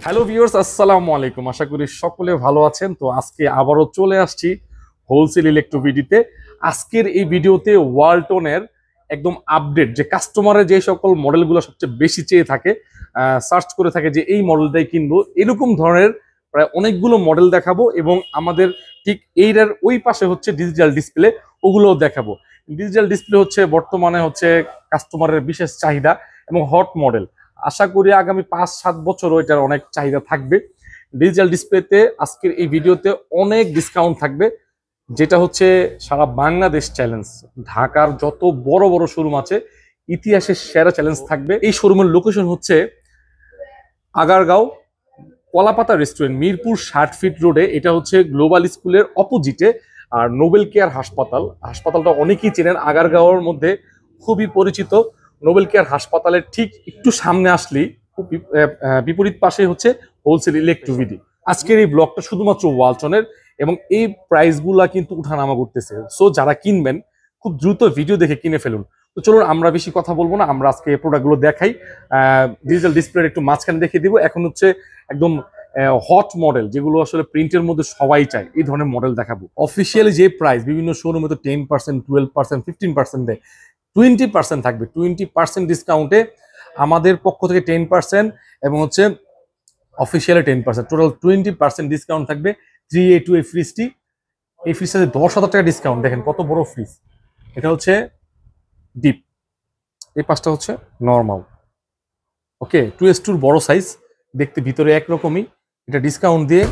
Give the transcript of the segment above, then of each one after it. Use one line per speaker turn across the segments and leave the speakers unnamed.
Hello viewers, আসসালামু আলাইকুম। আশা করি সকলে ভালো আছেন। তো আজকে আবারও চলে আসছি হোলসেল ইলেকট্রোভিডিতে। আজকের এই ভিডিওতে ওয়ালটনের একদম আপডেট যে কাস্টমারের যে সকল মডেলগুলো সবচেয়ে বেশি চেয়ে থাকে, সার্চ করে থাকে যে এই মডেলটাই কিনবো, এরকম ধরনের প্রায় অনেকগুলো মডেল দেখাবো এবং আমাদের ঠিক এইটার ওই পাশে হচ্ছে ডিজিটাল ডিসপ্লে, ওগুলোও দেখাবো। ডিজিটাল ডিসপ্লে হচ্ছে বর্তমানে হচ্ছে কাস্টমারের বিশেষ চাহিদা এবং হট মডেল। আশা করি আগামী 5-7 বছরও এটার অনেক চাহিদা থাকবে। ডিজিটাল ডিসপ্লেতে আজকের এই ভিডিওতে অনেক ডিসকাউন্ট থাকবে, যেটা হচ্ছে সারা বাংলাদেশ চ্যালেঞ্জ। ঢাকার যত বড় বড় শোরুম আছে ইতিহাসের সেরা চ্যালেঞ্জ থাকবে। এই শোরুমের লোকেশন হচ্ছে আগারগাঁও কলাপাতা রেস্টুরেন্ট, মিরপুর 60 ফিট রোডে। এটা হচ্ছে গ্লোবাল স্কুলের অপোজিটে। আর নোবেল কেয়ার হাসপাতালটা অনেকেই চেনেন, আগারগাঁওয়ের মধ্যে খুবই পরিচিত। নোবেল কেয়ার হাসপাতালের ঠিক একটু সামনে আসলেই খুব বিপরীত পাশে হচ্ছে হোলসেল ইলেকট্রোভিডি। আজকের এই ব্লগটা শুধুমাত্র ওয়ালটনের এবং এই প্রাইসগুলা কিন্তু উঠানামা করতেছে। সো যারা কিনবেন খুব দ্রুত ভিডিও দেখে কিনে ফেলুন। তো চলুন, আমরা বেশি কথা বলবো না, আমরা আজকে প্রোডাক্টগুলো দেখাই। ডিজিটাল ডিসপ্লের একটু মাঝখানে দেখিয়ে দিব। এখন হচ্ছে একদম হট মডেল, যেগুলো আসলে প্রিন্টের মধ্যে সবাই চায়, এই ধরনের মডেল দেখাবো। অফিসিয়ালি যে প্রাইস, বিভিন্ন শোরুমে তো 10%, 12%, 15% দেয়, 20% থাকবে। 20% ডিসকাউন্টে আমাদের পক্ষ থেকে 10% এবং হচ্ছে অফিসিয়ালি 10%, টোটাল 20% ডিসকাউন্ট থাকবে। 3A2 এই ফ্রিজটি, এই ফ্রিজটাতে 10,000 টাকা ডিসকাউন্ট। দেখেন কত বড় ফ্রিজ। এটা হচ্ছে ডিপ, এই পাশটা হচ্ছে নর্মাল। ওকে, 2S2 বড় সাইজ, দেখতে ভিতরে একরকমই। এটা ডিসকাউন্ট দিয়ে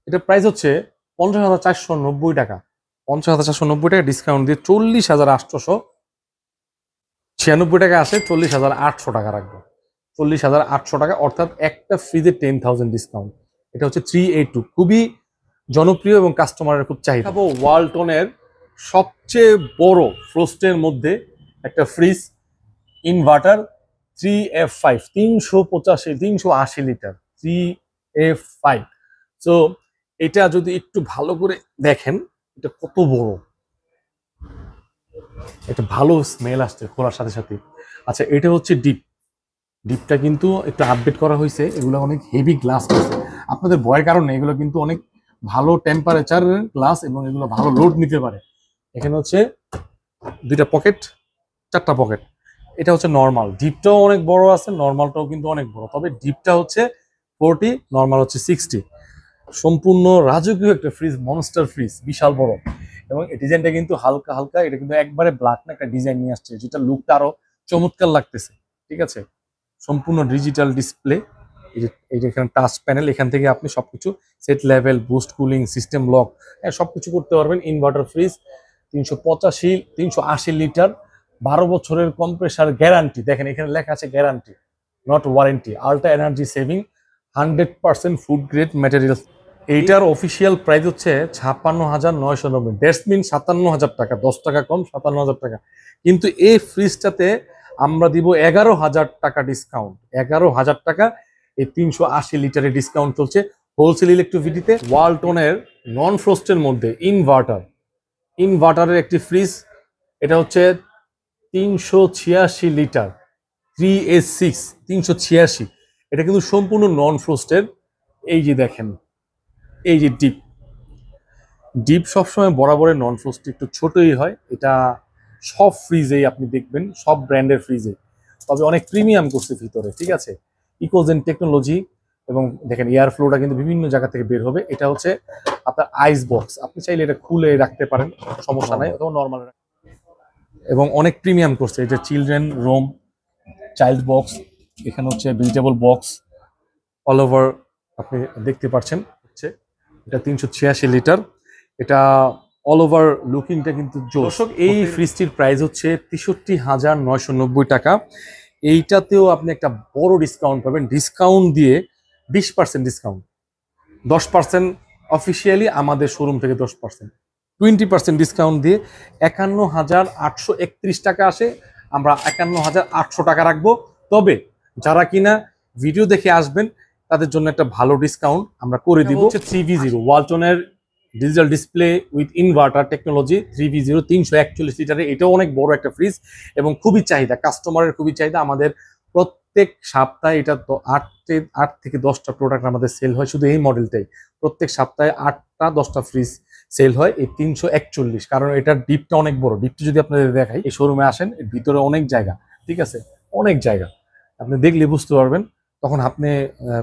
এটা প্রাইস হচ্ছে 50,490 টাকা। 50,490 টাকা ডিসকাউন্ট দিয়ে 40,896 টাকা আসে। 40,800 টাকা রাখবো। 40,800 টাকা, অর্থাৎ একটা ফ্রিজে 10,000 ডিসকাউন্ট। এটা হচ্ছে 3A2, খুবই জনপ্রিয় এবং কাস্টমারের খুব চাহিদা। ওয়ালটনের সবচেয়ে বড় ফ্রোস্টের মধ্যে একটা fridge, inverter 3F5, 380 litre 3F5। So এটা যদি একটু ভালো করে দেখেন, এটা কত বড়, এটা ভালো স্মেল আসছে খোলার সাথে সাথে। আচ্ছা, এটা হচ্ছে ডিপটা কিন্তু একটু আপডেট করা হয়েছে। এগুলো অনেক হেভি গ্লাস আছে, আপনাদের ভয়ের কারণে এগুলো কিন্তু অনেক ভালো টেম্পারেচারের গ্লাস এবং এগুলো ভালো লোড নিতে পারে। এখানে হচ্ছে 2টা পকেট, 4টা পকেট। এটা হচ্ছে নর্মাল, ডিপটাও অনেক বড় আছে, নর্মালটাও কিন্তু অনেক বড়। তবে ডিপটা হচ্ছে 40, নর্মাল হচ্ছে 60। সম্পূর্ণ রাজকীয় একটা ফ্রিজ, মনস্টার ফ্রিজ, বিশাল বড়। এবং এই ডিজাইনটা কিন্তু হালকা হালকা, এটা কিন্তু একবারে ব্ল্যাক না, একটা ডিজাইন নিয়ে আসছে, যেটা লুকটা আরো চমৎকার লাগতেছে। ঠিক আছে, সম্পূর্ণ ডিজিটাল ডিসপ্লে। এই যে এখানে টাচ প্যানেল, এখান থেকে আপনি সবকিছু set level, boost, cooling, system lock, সবকিছু করতে পারবেন। ইনভার্টার ফ্রিজ, 380 লিটার, 12 বছরের কম্প্রেসার গ্যারান্টি। দেখেন এখানে লেখা আছে guarantee, not warranty. Ultra energy saving, 100% food grade material. এইটার অফিসিয়াল প্রাইস হচ্ছে 56,990। দ্যাটস মিন 57,000 টাকা, 10 টাকা কম, 57,000 টাকা। কিন্তু এই ফ্রিজটাতে আমরা দিব 11,000 টাকা ডিসকাউন্ট। 11,000 টাকা, এই 380 লিটারের ডিসকাউন্ট চলছে হোলসেল ইলেকট্রিভিটিতে। ওয়ালটনের নন ফ্রস্টের মধ্যে ইনভার্টারের একটি ফ্রিজ, এটা হচ্ছে 386 লিটার 3A6, 386। এটা কিন্তু সম্পূর্ণ নন ফ্রস্টের। এই যে দেখেন, এই যে ডিপ সবসময় বরাবরের নন ফ্রস্ট একটু ছোটই হয়। এটা সব ফ্রিজেই আপনি দেখবেন, সব ব্র্যান্ডের ফ্রিজে, তবে অনেক প্রিমিয়াম করছে ভিতরে। ঠিক আছে, ইকোজেন টেকনোলজি। এবং দেখেন এয়ার ফ্লোটা কিন্তু বিভিন্ন জায়গা থেকে বের হবে। এটা হচ্ছে আপনার আইস বক্স, আপনি চাইলে এটা খুলে রাখতে পারেন, সমস্যা নাই, অথবা নর্মাল। এবং অনেক প্রিমিয়াম করছে। এটা চিলড্রেন রুম, চাইল্ড বক্স, এখানে হচ্ছে ভেজিটেবল বক্স, অল ওভার আপনি দেখতে পাচ্ছেন। হচ্ছে এটা 386 লিটার, এটা অল ওভার লুকিংটা কিন্তু দর্শক। এই ফ্রিজটির প্রাইস হচ্ছে 63,990 টাকা। এইটাতেও আপনি একটা বড় ডিসকাউন্ট পাবেন। ডিসকাউন্ট দিয়ে 20% ডিসকাউন্ট, 10% অফিসিয়ালি আমাদের শোরুম থেকে 10%, 20% ডিসকাউন্ট দিয়ে 51,831 টাকা আসে। আমরা 51,800 টাকা রাখবো। তবে যারা কিনা ভিডিও দেখে আসবেন তাদের জন্য একটা ভালো ডিসকাউন্ট আমরা করে দিব। হচ্ছে 3V0 ওয়ালটনের digital display with inverter technology, 3V0 341 লিটারে। এটাও অনেক বড় একটা ফ্রিজ এবং খুবই চাহিদা, কাস্টমারের খুবই চাহিদা। আমাদের প্রত্যেক সপ্তাহে এটা তো 8 থেকে 10টা প্রোডাক্ট আমাদের সেল হয় শুধু এই মডেলটাই। প্রত্যেক সপ্তাহে 8টা 10টা ফ্রিজ সেল হয় এই 341, কারণ এটার ডিপটা অনেক বড়। ডিপটা যদি আপনাদের দেখাই, এই শোরুমে আসেন, এর ভিতরে অনেক জায়গা, ঠিক আছে, অনেক জায়গা। আপনি দেখলে বুঝতে পারবেন, তখন আপনি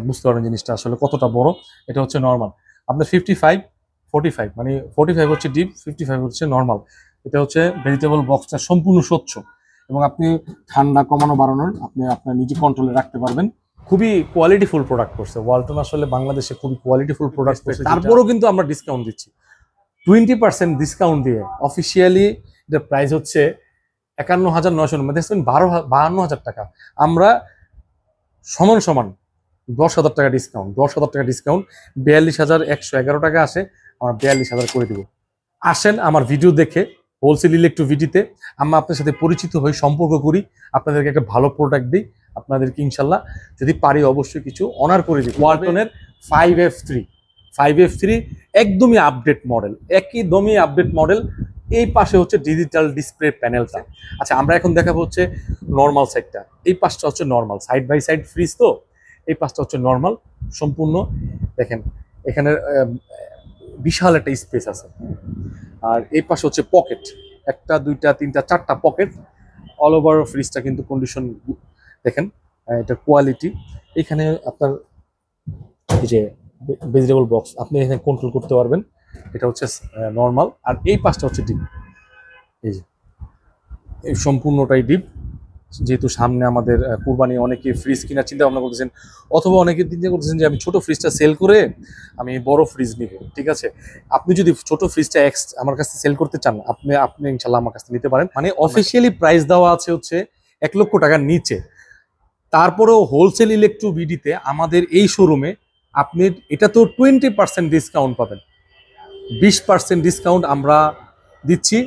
বুঝতে পারবেন জিনিসটা আসলে কতটা বড়। এটা হচ্ছে নর্মাল, আপনার 55-45, মানে 45 হচ্ছে ডিপ, 55 হচ্ছে নর্মাল। এটা হচ্ছে ভেজিটেবল বক্সটা সম্পূর্ণ স্বচ্ছ, এবং আপনি ঠান্ডা কমানো বাড়ানোর আপনি আপনার নিজে কন্ট্রোলে রাখতে পারবেন। খুবই কোয়ালিটিফুল প্রোডাক্ট করছে ওয়ালটন, আসলে বাংলাদেশে খুবই কোয়ালিটিফুল প্রোডাক্ট করছে। তারপরেও কিন্তু আমরা ডিসকাউন্ট দিচ্ছি, 20% ডিসকাউন্ট দিয়ে। অফিসিয়ালি এটার প্রাইস হচ্ছে 51,900, মানে 52,000 টাকা। আমরা সমান সমান 10,000 টাকা ডিসকাউন্ট, 10,000 টাকা ডিসকাউন্ট, 42,111 টাকা আসে, আমরা 42,000 করে দিব। আসেন আমার ভিডিও দেখে হোলসেল ইলেকট্রো ভিডিতে, আমরা আপনার সাথে পরিচিত হই, সম্পর্ক করি, আপনাদেরকে একটা ভালো প্রোডাক্ট দিই, আপনাদেরকে ইনশাল্লাহ যদি পারি অবশ্যই কিছু অনার করে দিই। ওয়ালটনের 5F3 একদমই আপডেট মডেল, একদমই আপডেট মডেল। এই পাশে হচ্ছে ডিজিটাল ডিসপ্লে প্যানেলটা। আচ্ছা, আমরা এখন দেখাবো হচ্ছে নর্মাল সাইডটা। এই পাশটা হচ্ছে normal, side by side fridge, তো এই পাশটা হচ্ছে নর্মাল সম্পূর্ণ। দেখেন এখানে বিশাল একটা স্পেস আছে, আর এই পাশে হচ্ছে পকেট, 1টা 2টা 3টা 4টা পকেট। অল ওভার ফ্রিজটা কিন্তু কন্ডিশন দেখেন, এটা কোয়ালিটি। এখানে আপনার এই যে ভেজিটেবল বক্স আপনি এখানে কন্ট্রোল করতে পারবেন, এটা হচ্ছে নর্মাল। আর এই পাশটা হচ্ছে ডিপ, এই যে এই সম্পূর্ণটাই ডিপ। যেহেতু সামনে আমাদের কুরবানি, অনেকে ফ্রিজ কেনার চিন্তা ভাবনা করতেছেন, অথবা অনেকে চিন্তা করতেছেন যে আমি ছোট ফ্রিজটা সেল করে আমি বড় ফ্রিজ নিব। ঠিক আছে, আপনি যদি ছোট ফ্রিজটা আমার কাছে সেল করতে চান, আপনি ইনশাল্লাহ আমার কাছে নিতে পারেন। মানে অফিসিয়ালি প্রাইস দেওয়া আছে হচ্ছে 1 লক্ষ টাকার নিচে। তারপরেও হোলসেল ইলেকট্রো বিডিতে আমাদের এই শোরুমে আপনি এটা তো 20% ডিসকাউন্ট পাবেন, 20% ডিসকাউন্ট আমরা দিচ্ছি।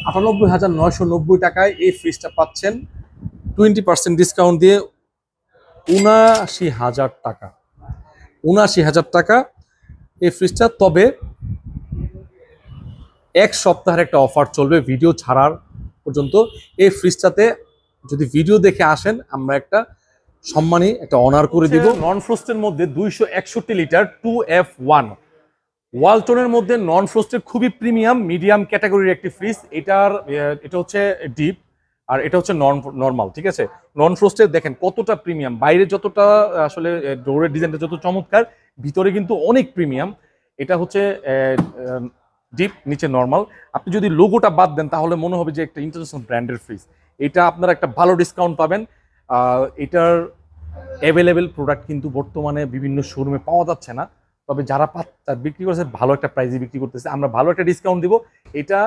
98,990 টাকায় এই ফ্রিজটা পাচ্ছেন 20% ডিসকাউন্ট দিয়ে 79,000 টাকা, 79,000 টাকা এই ফ্রিজটা। তবে 1 সপ্তাহের একটা অফার চলবে ভিডিও ছাড়ার পর্যন্ত। এই ফ্রিজটাতে যদি ভিডিও দেখে আসেন, আমরা একটা সম্মানী একটা অনার করে দিব। নন ফ্রোস্টের মধ্যে 261 লিটার 2F1 ওয়ালটনের মধ্যে নন ফ্রোস্টের খুবই প্রিমিয়াম মিডিয়াম ক্যাটাগরির একটি ফ্রিজ। এটা হচ্ছে ডিপ, আর এটা হচ্ছে নর্মাল। ঠিক আছে, নন ফ্রোস্টের দেখেন কতটা প্রিমিয়াম, বাইরে যতটা আসলে ডোরের ডিজাইনটা যত চমৎকার, ভিতরে কিন্তু অনেক প্রিমিয়াম। এটা হচ্ছে ডিপ, নিচে নর্মাল। আপনি যদি লোগোটা বাদ দেন তাহলে মনে হবে যে একটা ইন্টারন্যাশনাল ব্র্যান্ডের ফ্রিজ। এটা আপনারা একটা ভালো ডিসকাউন্ট পাবেন। এটার অ্যাভেলেবেল প্রোডাক্ট কিন্তু বর্তমানে বিভিন্ন শোরুমে পাওয়া যাচ্ছে না, তবে যারা বিক্রি করছে ভালো একটা প্রাইসে বিক্রি করতেছে, আমরা ভালো একটা ডিসকাউন্ট দিব। এটা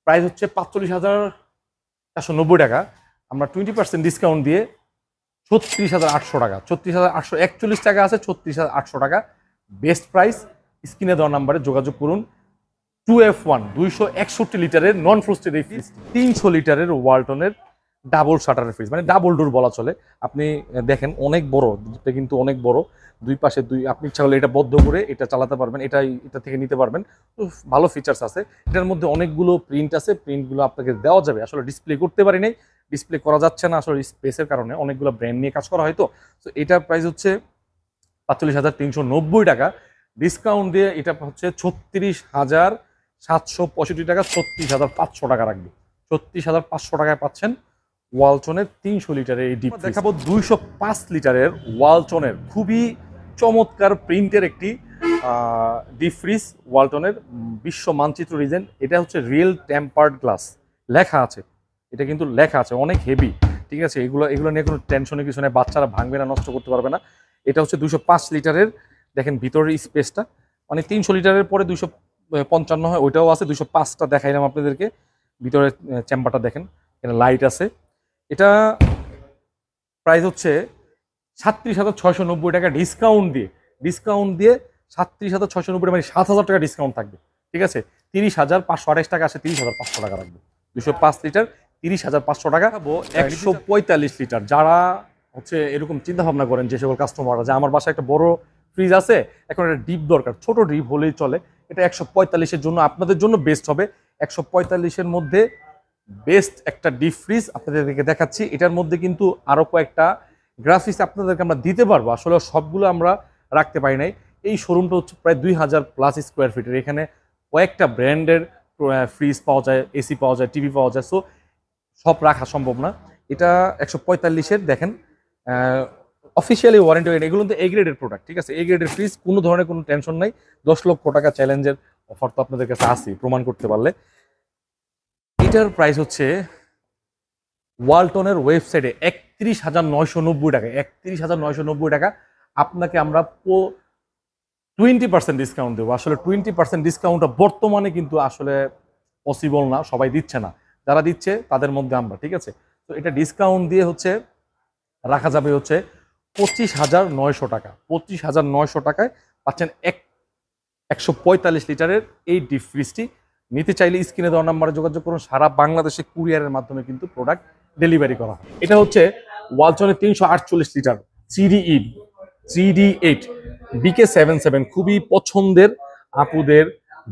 প্রাইস হচ্ছে 45,490 টাকা, আমরা 20% ডিসকাউন্ট দিয়ে 36,800 টাকা, 36,841 টাকা আছে, 36,800 টাকা বেস্ট প্রাইস। স্ক্রিনে দেওয়া নাম্বারে যোগাযোগ করুন। 2F1 261 লিটারের নন ফ্রোস্টেড এই ফ্রিজ, 300 লিটারের ওয়ালটনের ডাবল শাটারের ফ্রিজ, মানে ডাবল ডোর বলা চলে। আপনি দেখেন অনেক বড়, এটা কিন্তু অনেক বড়, দুই পাশে আপনি ইচ্ছা হলে এটা বদ্ধ করে এটা চালাতে পারবেন, এটা থেকে নিতে পারবেন। তো ভালো ফিচার্স আছে এটার মধ্যে, অনেকগুলো প্রিন্ট আছে, প্রিন্টগুলো আপনাকে দেওয়া যাবে। আসলে ডিসপ্লে করতে পারি নাই, ডিসপ্লে করা যাচ্ছে না আসলে স্পেসের কারণে, অনেকগুলো ব্র্যান্ড নিয়ে কাজ করা হয়। তো এটার প্রাইস হচ্ছে 45,390 টাকা, ডিসকাউন্ট দিয়ে এটা হচ্ছে 36,765 টাকা, 36,500 টাকা রাখবে। 36,500 টাকায় পাচ্ছেন ওয়ালটনের 300 লিটারের এই ডিপ। দেখাবো 205 লিটারের ওয়ালটনের খুবই চমৎকার প্রিন্টের একটি ডিপ ফ্রিজ, ওয়ালটনের বিশ্ব মানচিত্র ডিজাইন। এটা হচ্ছে রিয়েল টেম্পার্ড গ্লাস, লেখা আছে, এটা কিন্তু লেখা আছে, অনেক হেভি। ঠিক আছে, এগুলো নিয়ে কোনো টেনশনের কিছু নেই, বাচ্চারা ভাঙবে না, নষ্ট করতে পারবে না। এটা হচ্ছে 205 লিটারের, দেখেন ভিতরের স্পেসটা, মানে 300 লিটারের পরে 255 হয়, ওইটাও আছে। 205টা দেখাইলাম আপনাদেরকে, ভিতরের চেম্বারটা দেখেন, এখানে লাইট আছে। এটা প্রাইস হচ্ছে 37,690 টাকা, ডিসকাউন্ট দিয়ে 37,690, মানে 7,000 টাকা ডিসকাউন্ট থাকবে। ঠিক আছে, 30,528 টাকা আসে, 30,500 টাকা রাখবে। 205 লিটার 30,500 টাকা। 145 লিটার, যারা হচ্ছে এরকম চিন্তা ভাবনা করেন যে সকল কাস্টমাররা যে আমার বাসায় একটা বড় ফ্রিজ আছে, এখন একটা ডিপ দরকার, ছোট ডিপ হলেই চলে, এটা 145-এর জন্য আপনাদের জন্য বেস্ট হবে। 145-এর মধ্যে বেস্ট একটা ডিপ ফ্রিজ আপনাদেরকে দেখাচ্ছি। এটার মধ্যে কিন্তু আরো কয়েকটা গ্রাফিক্স আপনাদেরকে আমরা দিতে পারবো, আসলে সবগুলো আমরা রাখতে পারি নাই। এই শোরুমটা হচ্ছে প্রায় 2000+ স্কোয়ার ফিটের, এখানে কয়েকটা ব্র্যান্ডের ফ্রিজ পাওয়া যায়, এসি পাওয়া যায়, টিভি পাওয়া যায়, সো সব রাখা সম্ভব না। এটা 145-এর দেখেন, অফিসিয়ালি ওয়ারেন্টি, এগুলো তো এ গ্রেডের প্রোডাক্ট, ঠিক আছে, এ গ্রেডের ফ্রিজ, কোনো ধরনের কোনো টেনশন নাই। 10 লক্ষ টাকা চ্যালেঞ্জের অফার তো আপনাদের কাছে আসেই, প্রমাণ করতে পারলে। এটার প্রাইস হচ্ছে ওয়ালটনের ওয়েবসাইটে 31,990 টাকা, 31,990 টাকা। আপনাকে আমরা 20% ডিসকাউন্ট দেবো। আসলে 20% ডিসকাউন্টটা বর্তমানে কিন্তু আসলে পসিবল না, সবাই দিচ্ছে না, যারা দিচ্ছে তাদের মধ্যে আমরা, ঠিক আছে। তো এটা ডিসকাউন্ট দিয়ে হচ্ছে রাখা যাবে হচ্ছে 25,900 টাকা। 25,900 টাকায় পাচ্ছেন 145 লিটারের এই ডিপ ফ্রিজটি। নিতে চাইলে স্ক্রিনে দেওয়া নাম্বারে যোগাযোগ করুন, সারা বাংলাদেশে কুরিয়ারের মাধ্যমে কিন্তু প্রোডাক্ট ডেলিভারি করা হয়। এটা হচ্ছে ওয়ালটনের 348 লিটার সিডিই 3D8 BK77, খুবই পছন্দের আপুদের,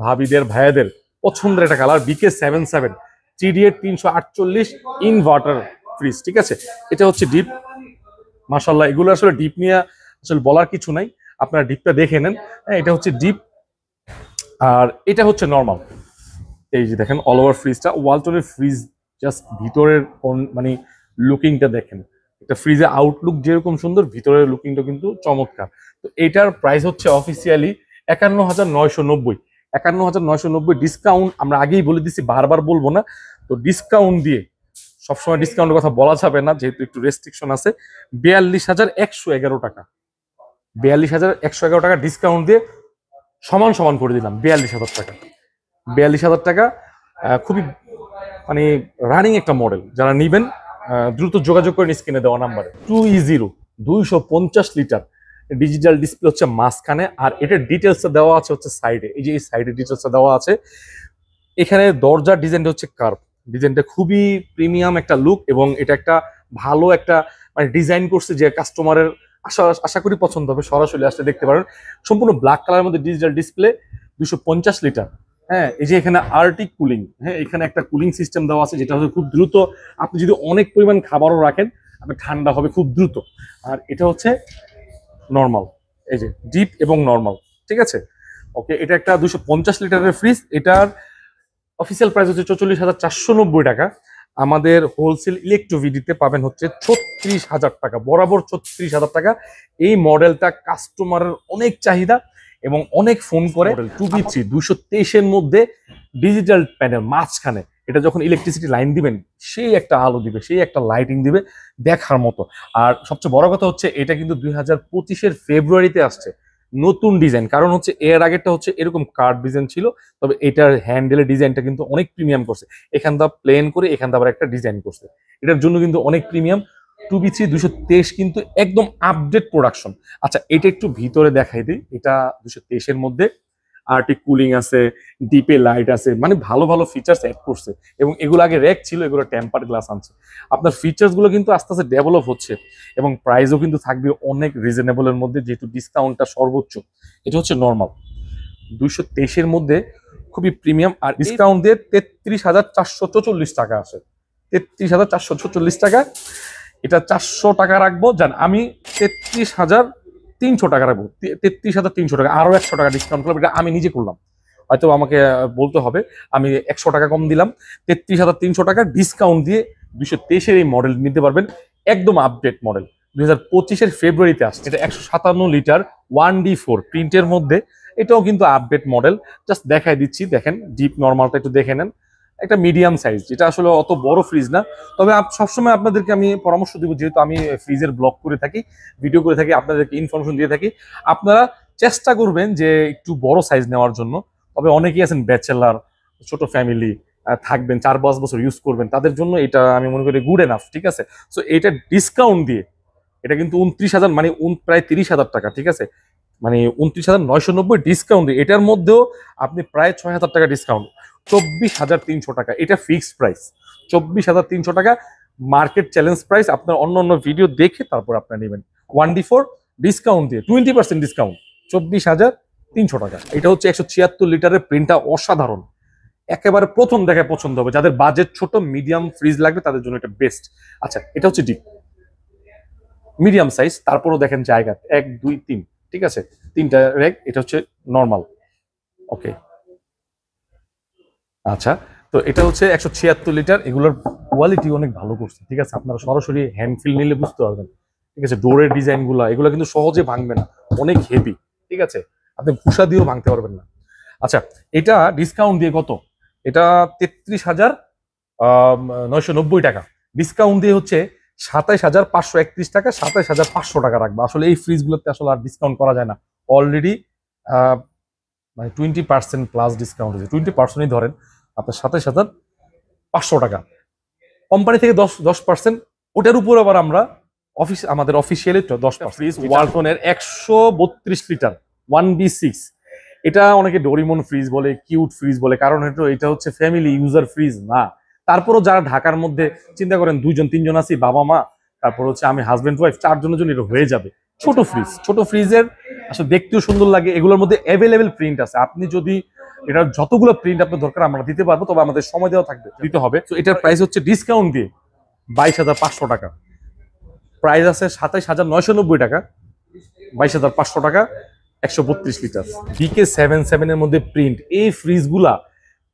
ভাবিদের, ভাইয়াদের পছন্দের একটা colour, BK77 3D8 348 inverter fridge, ঠিক আছে। এটা হচ্ছে ডিপ, মাশাআল্লাহ, এগুলো আসলে ডিপ নিয়ে আসলে বলার কিছু নাই, আপনারা ডিপটা দেখে নেন। হ্যাঁ, এটা হচ্ছে ডিপ, আর এটা হচ্ছে নর্মাল। এই যে দেখেন অল ওভার ফ্রিজটা, ওয়ালটনের ফ্রিজ জাস্ট ভিতরের মানে লুকিংটা দেখেন, একটা ফ্রিজে আউটলুক যেরকম সুন্দর, ভিতরের লুকিংটা কিন্তু চমৎকার। তো এটার প্রাইস হচ্ছে অফিসিয়ালি 51,990, 51,990 ডিসকাউন্ট আমরা আগেই বলে দিচ্ছি, বারবার বলবো না। তো ডিসকাউন্ট দিয়ে, সবসময় ডিসকাউন্টের কথা বলা যাবে না যেহেতু একটু রেস্ট্রিকশন আছে, 42,111 টাকা, 42,111 টাকা ডিসকাউন্ট দিয়ে সমান সমান করে দিলাম 42,000 টাকা। 42,000 টাকা খুবই মানে রানিং একটা মডেল, যারা নিবেন দ্রুত যোগাযোগ করেন স্ক্রিনে দেওয়া নাম্বারে। 2E0 250 লিটার ডিজিটাল ডিসপ্লে হচ্ছে মাঝখানে, আর এটার ডিটেলসটা দেওয়া আছে হচ্ছে সাইডে, এই যে এই সাইডে ডিটেলসটা দেওয়া আছে। এখানে দরজার ডিজাইনটা হচ্ছে কার্ভ, ডিজাইনটা খুবই প্রিমিয়াম একটা লুক, এবং এটা একটা ভালো একটা মানে ডিজাইন করছে যে কাস্টমারের আশা করি পছন্দ হবে। সরাসরি আসলে দেখতে পারেন, সম্পূর্ণ ব্ল্যাক কালারের মধ্যে ডিজিটাল ডিসপ্লে, 250 লিটার। হ্যাঁ, এই যে এখানে আর্টিক কুলিং, হ্যাঁ এখানে একটা কুলিং সিস্টেম দেওয়া আছে, যেটা হচ্ছে খুব দ্রুত, আপনি যদি অনেক পরিমাণ খাবারও রাখেন আপনি ঠান্ডা হবে খুব দ্রুত। আর এটা হচ্ছে নর্মাল, এই যে ডিপ এবং নর্মাল, ঠিক আছে। ওকে, এটা একটা 250 লিটারের ফ্রিজ। এটার অফিসিয়াল প্রাইস হচ্ছে 44,490 টাকা। আমাদের হোলসেল ইলেকট্রোভিডিতে পাবেন হচ্ছে 36,000 টাকা, বরাবর 36,000 টাকা। এই মডেলটা কাস্টমারের অনেক চাহিদা এবং অনেক ফোন করে। 2B3 223-এর মধ্যে ডিজিটাল প্যানেল মাঝখানে, এটা যখন ইলেকট্রিসিটি লাইন দিবেন সেই একটা আলো দিবে, সেই একটা লাইটিং দিবে দেখার মতো। আর সবচেয়ে বড় কথা হচ্ছে এটা কিন্তু 2025-এর ফেব্রুয়ারিতে আসছে, নতুন ডিজাইন। কারণ হচ্ছে এর আগেরটা হচ্ছে এরকম কার্ড ডিজাইন ছিল, তবে এটার হ্যান্ডেলের ডিজাইনটা কিন্তু অনেক প্রিমিয়াম করছে, এখানটা প্লেন করে এখানটা আবার একটা ডিজাইন করছে, এটার জন্য কিন্তু অনেক প্রিমিয়াম। 2B3 223 কিন্তু একদম আপডেট প্রোডাকশন। আচ্ছা, এটা একটু ভিতরে দেখাই দিই। এটা 223-এর মধ্যে আর্টিক কুলিং আছে, ডিপে লাইট আছে, মানে ভালো ভালো ফিচার্স অ্যাড করছে, এবং এগুলো আগে র্যাক ছিল, এগুলো টেম্পার গ্লাস আনছে। আপনার ফিচার্স গুলো কিন্তু আস্তে আস্তে ডেভেলপ হচ্ছে, এবং প্রাইসও কিন্তু থাকবে অনেক রিজনেবলের মধ্যে, যেহেতু ডিসকাউন্টটা সর্বোচ্চ। এটা হচ্ছে নর্মাল 223-এর মধ্যে, খুবই প্রিমিয়াম। আর ডিসকাউন্ট দিয়ে 33,444 টাকা আসে, 33,444 টাকা। এটা 400 টাকা রাখবো, জান আমি 33,300 টাকা রাখবো, 33,300 টাকা, আরো 100 টাকা ডিসকাউন্ট করলাম, এটা আমি নিজে করলাম, হয়তো আমাকে বলতে হবে, আমি 100 টাকা কম দিলাম। 33,300 টাকা ডিসকাউন্ট দিয়ে 223-এর এই মডেল নিতে পারবেন, একদম আপডেট মডেল, 2025-এর ফেব্রুয়ারিতে আসছে। এটা 157 লিটার 1D4 প্রিন্টের মধ্যে, এটাও কিন্তু আপডেট মডেল। জাস্ট দেখাই দিচ্ছি, দেখেন ডিপ নর্মালটা একটু দেখে নেন, একটা মিডিয়াম সাইজ, যেটা আসলে অত বড় ফ্রিজ না। তবে সবসময় আপনাদেরকে আমি পরামর্শ দিব, যেহেতু আমি ফ্রিজের ব্লগ করে থাকি, ভিডিও করে থাকি, আপনাদেরকে ইনফরমেশন দিয়ে থাকি, আপনারা চেষ্টা করবেন যে একটু বড় সাইজ নেওয়ার জন্য। তবে অনেকেই আছেন ব্যাচেলার, ছোট ফ্যামিলি থাকবেন, 4-5 বছর ইউজ করবেন, তাদের জন্য এটা আমি মনে করি গুড এনাফ, ঠিক আছে। সো এটা ডিসকাউন্ট দিয়ে, এটা কিন্তু 29,000 মানে প্রায় 30,000 টাকা, ঠিক আছে, মানে 29,990 ডিসকাউন্ট দিয়ে, এটার মধ্যেও আপনি প্রায় 6,000 টাকা ডিসকাউন্ট, 24,300 টাকা, এটা ফিক্সড প্রাইস, 24,300 টাকা মার্কেট চ্যালেঞ্জ প্রাইস। আপনার অন্য অন্য ভিডিও দেখে তারপর আপনার নেবেন। 1D4 ডিসকাউন্ট দিয়ে 20% ডিসকাউন্ট, 24,300 টাকা। এটা হচ্ছে 176 লিটারের প্রিন্টটা অসাধারণ, একেবারে প্রথম দেখায় পছন্দ হবে, যাদের বাজেট ছোট মিডিয়াম ফ্রিজ লাগবে তাদের জন্য এটা বেস্ট। আচ্ছা, এটা হচ্ছে ডিপ মিডিয়াম সাইজ, তারপরও দেখেন জায়গা 1 2 3, ঠিক আছে, 3টা র্যাক। এটা হচ্ছে নর্মাল, ওকে। আচ্ছা, তো এটা হচ্ছে 176 লিটার, এগুলোর কোয়ালিটি অনেক ভালো করছে, ঠিক আছে, আপনারা সরাসরি হ্যান্ড ফিল নিলে বুঝতে পারবেন, ঠিক আছে। ডোরের ডিজাইন এগুলো কিন্তু সহজে ভাঙবে না, অনেক হেভি, ঠিক আছে, আপনি ঘুষা দিয়েও ভাঙতে পারবেন না। আচ্ছা, এটা ডিসকাউন্ট দিয়ে কত? এটা 33,990 টাকা, ডিসকাউন্ট দিয়ে হচ্ছে 27,531 টাকা, 27,500 টাকা রাখবে। আসলে এই ফ্রিজগুলোতে আসলে আর ডিসকাউন্ট করা যায় না, অলরেডি মানে 20% প্লাস ডিসকাউন্ট হয়েছে, 20%ই ধরেন আপনার 27,500 টাকা, কোম্পানি থেকে 10%, ওটার উপর আবার আমরা আমাদের অফিসিয়ালি 10%। ফ্রিজ ওয়ালটনের 132 লিটার 1B6, এটা অনেকে ডোরিমন ফ্রিজ বলে, কিউট ফ্রিজ বলে, কারণ এটা হচ্ছে ফ্যামিলি ইউজার ফ্রিজ না। তারপরও যারা ঢাকার মধ্যে চিন্তা করেন 2জন 3জন আছি, বাবা মা, তারপর হচ্ছে আমি হাজবেন্ড ওয়াইফ, 4 জনের জন্য এটা হয়ে যাবে। ছোট ফ্রিজ, ছোট ফ্রিজের আসলে দেখতেও সুন্দর লাগে, এগুলোর মধ্যে অ্যাভেলেবেল প্রিন্ট আছে, আপনি যদি এটার যতগুলো প্রিন্ট আপনার দরকার আমরা দিতে পারবো, তবে আমাদের সময় দেওয়া থাকবে, দিতে হবে। তো এটার প্রাইস হচ্ছে ডিসকাউন্ট দিয়ে 22,500 টাকা, প্রাইস আছে 27,990 টাকা, 22,500 টাকা, 132 লিটার। BK77 এর মধ্যে প্রিন্ট, এই ফ্রিজগুলা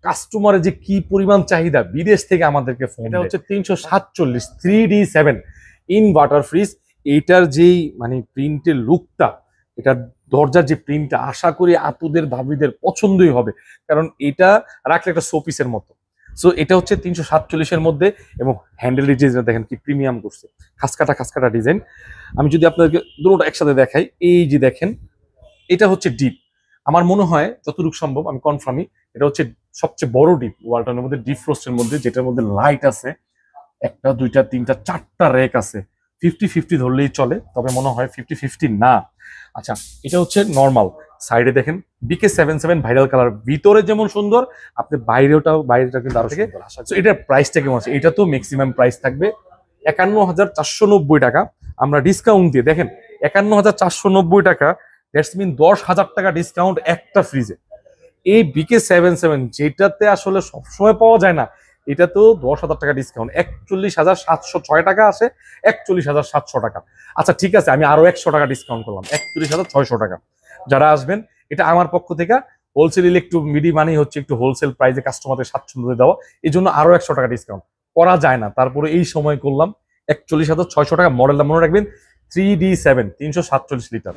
কাস্টমারের যে কি পরিমাণ চাহিদা, বিদেশ থেকে আমাদেরকে ফোন, এটা হচ্ছে 347 3D7 ইনভার্টার ফ্রিজ। এইটার যেই মানে প্রিন্টের লুকটা, এটার দরজার যে প্রিন্টটা, আশা করি আপুদের ভাবিদের পছন্দই হবে, কারণ এটা রাখলে একটা শোপিসের মতো। সো এটা হচ্ছে 347 এর মধ্যে, এবং হ্যান্ডেল ডিজাইন দেখেন কি প্রিমিয়াম করছে, খাসকাটা ডিজাইন। আমি যদি আপনাদেরকে দুটোটা একসাথে দেখাই, এই যে দেখেন, এটা হচ্ছে ডিপ, আমার মনে হয় যতটুকু সম্ভব আমি কনফার্মই, এটা হচ্ছে সবচেয়ে বড় ডিপ ওয়ালটনের মধ্যে, ডিপ ফ্রস্টের মধ্যে, যেটার মধ্যে লাইট আছে 1টা 2টা 3টা 4টা র্যাক আছে, 50-50 ধরলেই চলে, তবে মনে হয় 50-50 না। আচ্ছা, এটা হচ্ছে নর্মাল, সাইডে দেখেন BK77 ভাইরাল কালার, ভিতরে যেমন সুন্দর, আপনি বাইরেটা কিন্তু আরো থেকে। এটার প্রাইসটা কেমন আছে? এটা তো ম্যাক্সিমাম প্রাইস থাকবে 51,490 টাকা, আমরা ডিসকাউন্ট দিয়ে দেখেন 51,490 টাকা, দ্যাটস মিন 10,000 টাকা ডিসকাউন্ট একটা ফ্রিজে। এই BK77 যেটাতে আসলে সবসময় পাওয়া যায় না, এটা তো 10,000 টাকা ডিসকাউন্ট, 41,706 টাকা আসে, 41,700 টাকা। আচ্ছা ঠিক আছে, আমি আরো 100 টাকা ডিসকাউন্ট করলাম, 41,600 টাকা। যারা আসবেন, এটা আমার পক্ষ থেকে হোলসেল ইলেকট্রো মিডি মানে হচ্ছে একটু হোলসেল প্রাইসে কাস্টমারদের স্বাচ্ছন্দ্য দেওয়া, এই জন্য আরো 100 টাকা ডিসকাউন্ট করা যায় না, তারপরে এই সময় করলাম। 41,600 টাকা, মডেলটা মনে রাখবেন 3D7 347 লিটার।